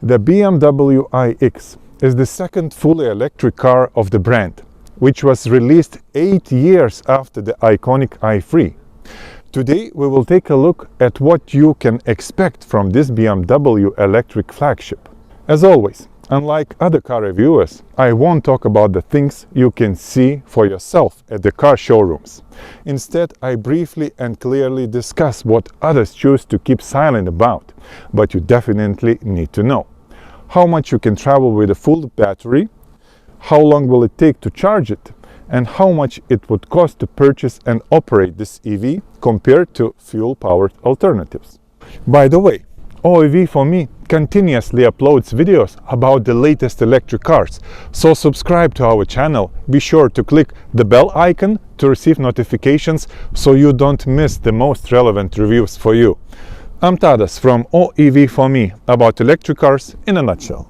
The BMW iX is the second fully electric car of the brand, which was released 8 years after the iconic i3. Today we will take a look at what you can expect from this BMW electric flagship. As always, unlike other car reviewers, I won't talk about the things you can see for yourself at the car showrooms. Instead, I briefly and clearly discuss what others choose to keep silent about, but you definitely need to know. How much you can travel with a full battery, how long will it take to charge it, and how much it would cost to purchase and operate this EV compared to fuel-powered alternatives. By the way, OEV4ME continuously uploads videos about the latest electric cars, so subscribe to our channel. Be sure to click the bell icon to receive notifications so you don't miss the most relevant reviews for you. I'm Tadas from OEV4ME, about electric cars in a nutshell.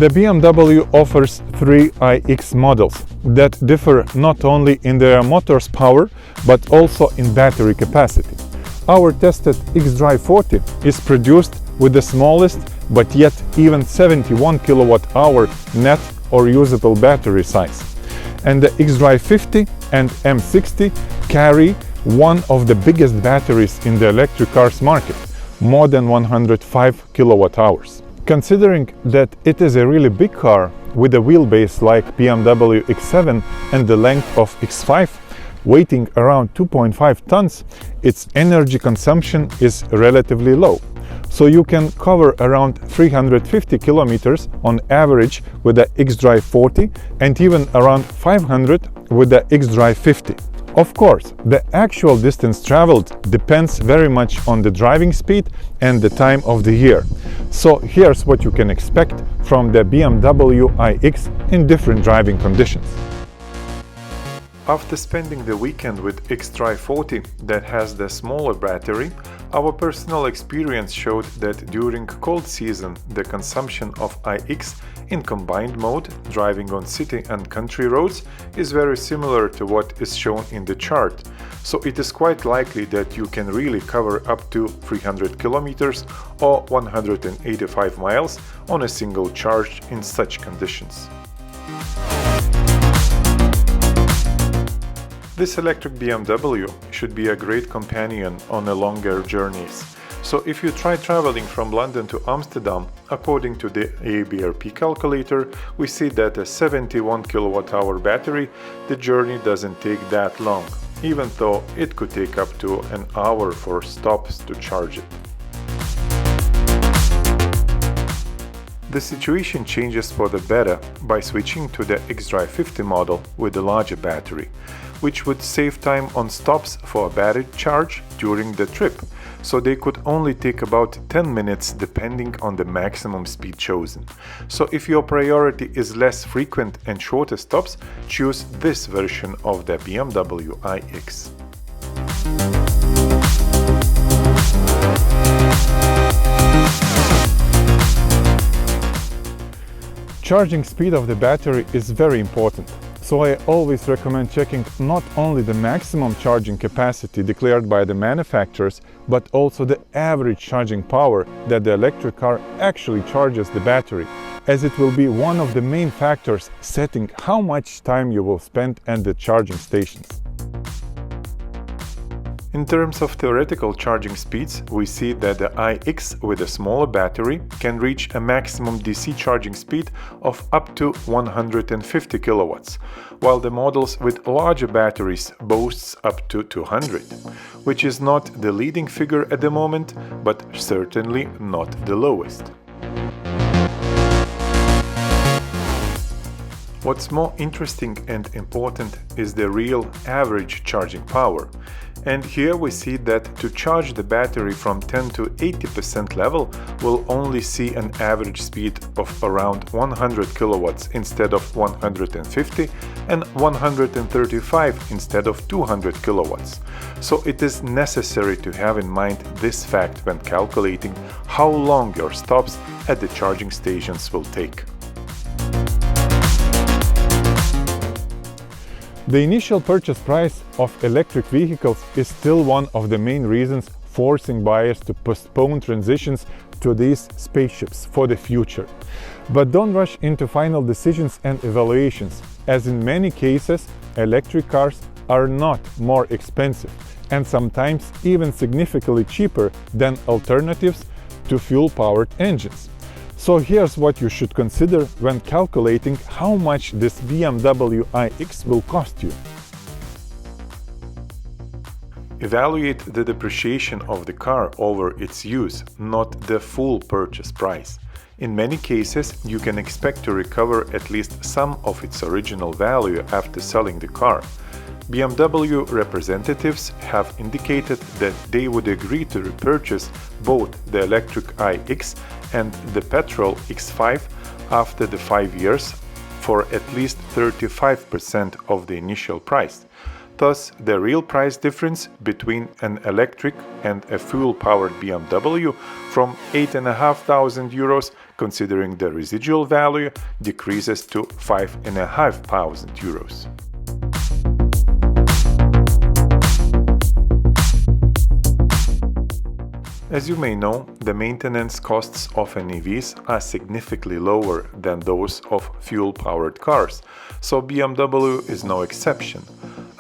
The BMW offers 3 iX models that differ not only in their motor's power but also in battery capacity. Our tested xDrive 40 is produced with the smallest but yet even 71 kWh net or usable battery size. And the xDrive 50 and M60 carry one of the biggest batteries in the electric cars market, more than 105 kWh. Considering that it is a really big car with a wheelbase like BMW X7 and the length of X5, weighing around 2.5 tons, its energy consumption is relatively low. So you can cover around 350 kilometers on average with the xDrive 40 and even around 500 with the xDrive 50. Of course, the actual distance traveled depends very much on the driving speed and the time of the year. So here's what you can expect from the BMW iX in different driving conditions. After spending the weekend with xDrive 40 that has the smaller battery, our personal experience showed that during cold season the consumption of iX in combined mode, driving on city and country roads, is very similar to what is shown in the chart. So it is quite likely that you can really cover up to 300 kilometers or 185 miles on a single charge in such conditions. This electric BMW should be a great companion on a longer journeys. So if you try traveling from London to Amsterdam, according to the ABRP calculator, we see that a 71 kWh battery, the journey doesn't take that long, even though it could take up to an hour for stops to charge it. The situation changes for the better by switching to the xDrive 50 model with a larger battery, which would save time on stops for a battery charge during the trip, so they could only take about 10 minutes depending on the maximum speed chosen. So if your priority is less frequent and shorter stops, choose this version of the BMW iX. Charging speed of the battery is very important, so I always recommend checking not only the maximum charging capacity declared by the manufacturers, but also the average charging power that the electric car actually charges the battery, as it will be one of the main factors setting how much time you will spend at the charging stations. In terms of theoretical charging speeds, we see that the iX with a smaller battery can reach a maximum DC charging speed of up to 150 kilowatts, while the models with larger batteries boasts up to 200, which is not the leading figure at the moment, but certainly not the lowest. What's more interesting and important is the real average charging power. And here we see that to charge the battery from 10 to 80% level, we'll only see an average speed of around 100 kilowatts instead of 150 and 135 instead of 200 kilowatts. So it is necessary to have in mind this fact when calculating how long your stops at the charging stations will take. The initial purchase price of electric vehicles is still one of the main reasons forcing buyers to postpone transitions to these spaceships for the future. But don't rush into final decisions and evaluations, as in many cases, electric cars are not more expensive and sometimes even significantly cheaper than alternatives to fuel-powered engines. So here's what you should consider when calculating how much this BMW iX will cost you. Evaluate the depreciation of the car over its use, not the full purchase price. In many cases, you can expect to recover at least some of its original value after selling the car. BMW representatives have indicated that they would agree to repurchase both the electric iX and the petrol X5 after the 5 years for at least 35% of the initial price. Thus, the real price difference between an electric and a fuel-powered BMW from 8,500 euros, considering the residual value, decreases to 5,500 euros. As you may know, the maintenance costs of EVs are significantly lower than those of fuel-powered cars, so BMW is no exception.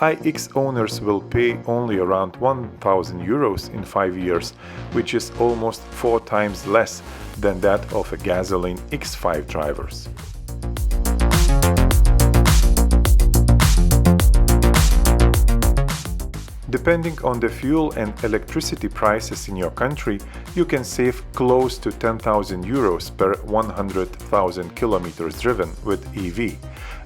iX owners will pay only around 1,000 euros in 5 years, which is almost 4 times less than that of a gasoline X5 drivers. Depending on the fuel and electricity prices in your country, you can save close to 10,000 euros per 100,000 kilometers driven with EV,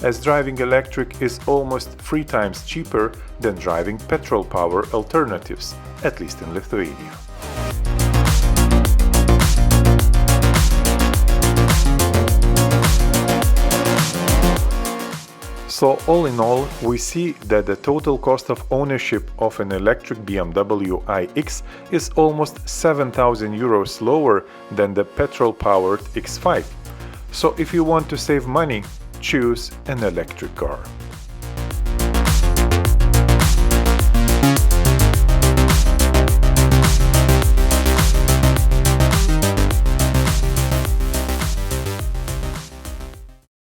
as driving electric is almost 3 times cheaper than driving petrol-powered alternatives, at least in Lithuania. So all in all, we see that the total cost of ownership of an electric BMW iX is almost 7,000 euros lower than the petrol-powered X5. So if you want to save money, choose an electric car.